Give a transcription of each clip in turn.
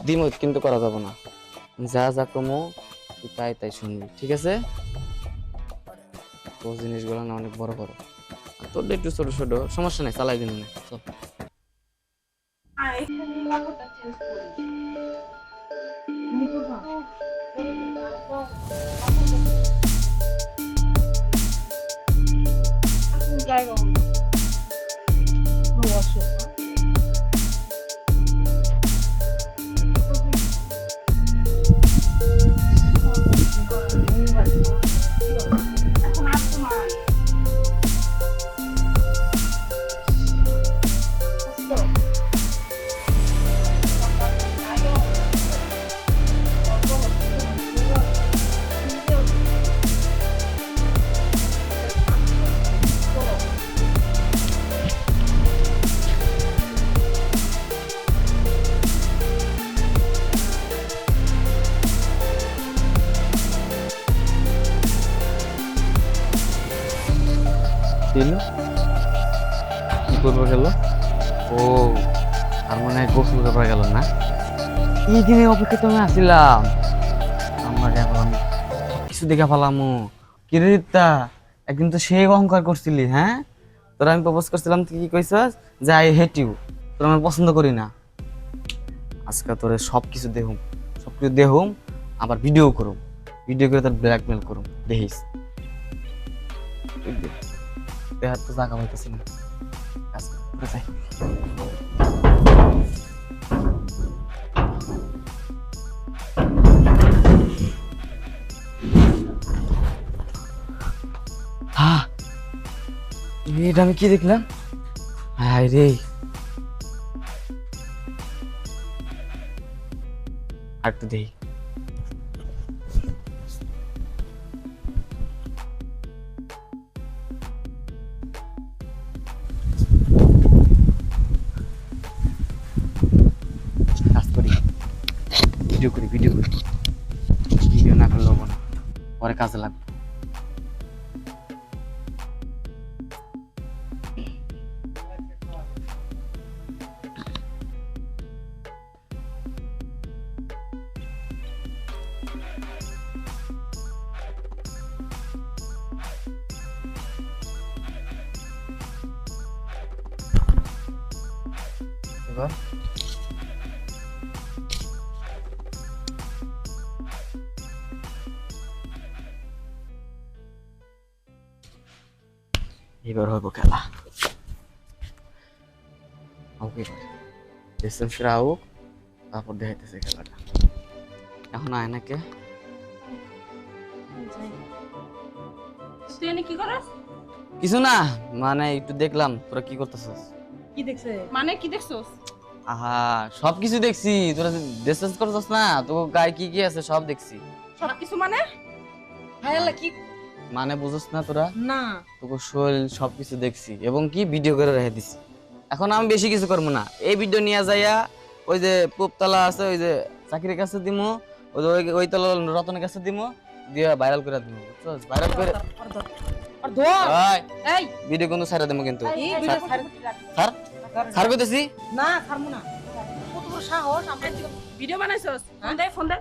দ্বিমত কিন্তু করা যাবে না। যা যা কমো তুই তাই তাই শুনবি, ঠিক আছে? তোর জিনিসগুলো না অনেক বড় বড়, আর তোর একটু ছোট ছোট, সমস্যা নাই, চালাই দিন না। চল। কি করবো গেল? ও, আর মনে হয় গোসল করা গেল না। এই দিনে অপেক্ষা তো আমি আসছিলাম। আমরা দেখলাম কিছু দেখা ফেলামু। কিরিতা একদিন তো সেই অহংকার করছিলি, হ্যাঁ? তোরা আমি প্রপোজ করছিলাম, তুই কি কইছস যে আই হেট ইউ, তোরা আমি পছন্দ করি না। আজকে তোরে সবকিছু দেহুম, আবার ভিডিও করুম, ভিডিও করে তোর ব্ল্যাকমেল করুম, দেখিস। দেহার তো জায়গা হইতেছি না। আচ্ছা, যাই। হ্যাঁ, এটা আমি কি দেখলাম? হায় রে, আর একটু দেখি। কাজ করি, ভিডিও করি, ভিডিও না করলে হবো না, পরে কাজে লাগবে। এবার এবার হইব খেলা। ওকে, ডিস্টেন্সরা হোক, তারপর দেখাইতেছে খেলাটা। এখন আয় নাকি তুই এনে কি করস? কিছু না, মানে একটু দেখলাম তোরা কি করতেছিস। কি দেখছে? মানে কি দেখছস? আহা, সবকিছু দেখছি। তোরা ডিস্টেন্স করতেছিস না, তো গায়ে কি কি আছে সব দেখছি। সবকিছু মানে? হায়ালা কি মানে বুঝছ না তোরা? না তোকে শরীর সবকিছু দেখছি এবং কি ভিডিও করে রেখে দিছি। এখন আমি বেশি কিছু করবো না, এই ভিডিও নিয়ে যাইয়া ওই যে পোপতলা আছে, ওই যে চাকরির কাছে দিমু, ওই যে ওই তলা রতনের কাছে দিমু, দিয়ে ভাইরাল করে দিমু, বুঝছস? ভাইরাল করে আর ধর ওই এই ভিডিও কিন্তু ছাইরা দিমু কিন্তু। এই ভিডিও স্যার স্যার কইতেছি না ছাড়মু না। কত বড় সাহস আমরা ভিডিও বানাইছস? ফোন দে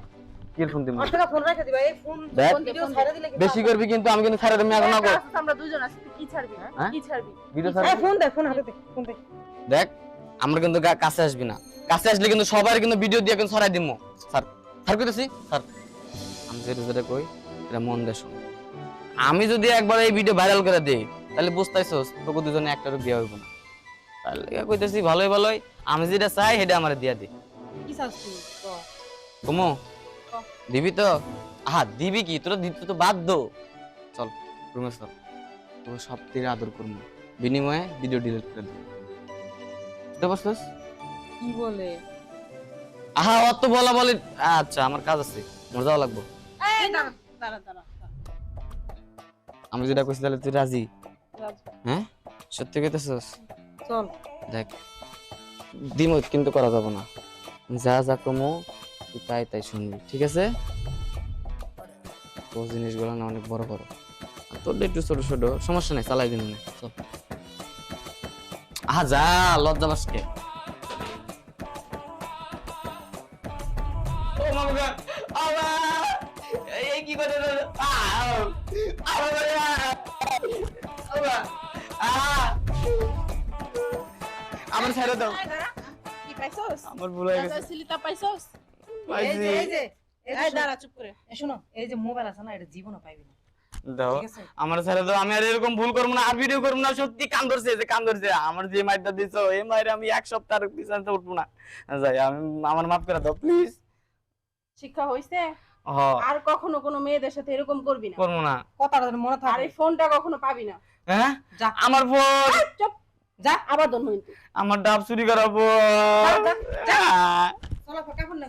কি ফোন দিমু? 8 টাকা ফোন রাখা দিবা। এই ফোন দেখ, ভিডিও ছাইরা দিলে কি বেশি করবি কিন্তু, আমি কিন্তু ছাইরা দিমু এখন না কর। আমরা দুইজন আছি, তুই কি ছাড়বি? হ্যাঁ? কি ছাড়বি? ভিডিও ছাড়া এই ফোন দে, ফোন হাতে দে, ফোন দে। দেখ, আমরা কিন্তু কাছে আসবি না, কাছে আসলে কিন্তু সবার কিন্তু ভিডিও দিয়ে কিন্তু ছড়াই দিমু। স্যার স্যার কইতেছি স্যার, আমি যেটা কই এটা মন দিয়ে শোন। আমি যদি একবার এই ভিডিও ভাইরাল করে দেই, তাহলে বুঝতাইছস তোকে দুজনে একটারও বিয়ে হইব না। তাহলে কইতেছি ভালোই আমি যেটা চাই সেটা আমারে দিয়া দে। কি চাস তুই? কমো দিবি তো? আহা, দিবি কি, তোরা দিতে তো বাধ্য। চল রুমে চল, তোকে সব থেকে আদর করবো, বিনিময়ে ভিডিও ডিলিট করে দেবো। বুঝতে পারছিস? কি বলে? আহা, অত বলা বলে। আচ্ছা, আমার কাজ আছে, মোর যাওয়া লাগবো। এই দাঁড়া আমি যেটা কইছি তাহলে তুই রাজি? রাজ, হ্যাঁ, সত্যি কইতেছস? চল। দেখ, দ্বিমত কিন্তু করা যাবে না। যা যা কমো তুই তাই তাই শুনবি, ঠিক আছে? তোর জিনিসগুলো না অনেক বড় বড়, আর তোর একটু ছোট ছোট, সমস্যা নাই, চালাই দিন না। চল। আহা যা, লজ্জা পাসকে। এই কি করে আমার ছেড়ে দাও এই দাঁড়া। কি পাইছস? আমার ভুল হয়ে গেছে যাইছিলি তা পাইছস? পাইছি। এই দাঁড়া চুপ করে। শোনো এই যে মোবাইল আছে না এটা জীবনও পাইবি না দাও ঠিক আছে? আমার ছেড়ে দাও আমি আর এরকম ভুল করবো না আর ভিডিও করবো না সত্যি কান ধরছে যে কান ধরছে আমার যে মাইরটা দিছো এই মাইরে আমি এক সপ্তাহ পিছাতে উঠবো না যাই আমি আমার মাফ করে দাও প্লিজ শিক্ষা হইছে? হ আর কখনো কোনো মেয়েদের সাথে এরকম করবি না। করবো না কথাটা যেন মনে আর থাকে এই ফোনটা কখনো পাবি না। হ্যাঁ যা আমার ফোন চুপ। যা আবার দন হইতে। আমার ডাব চুরি করাবো যা, যা, যা। চলো ফটা ফোন না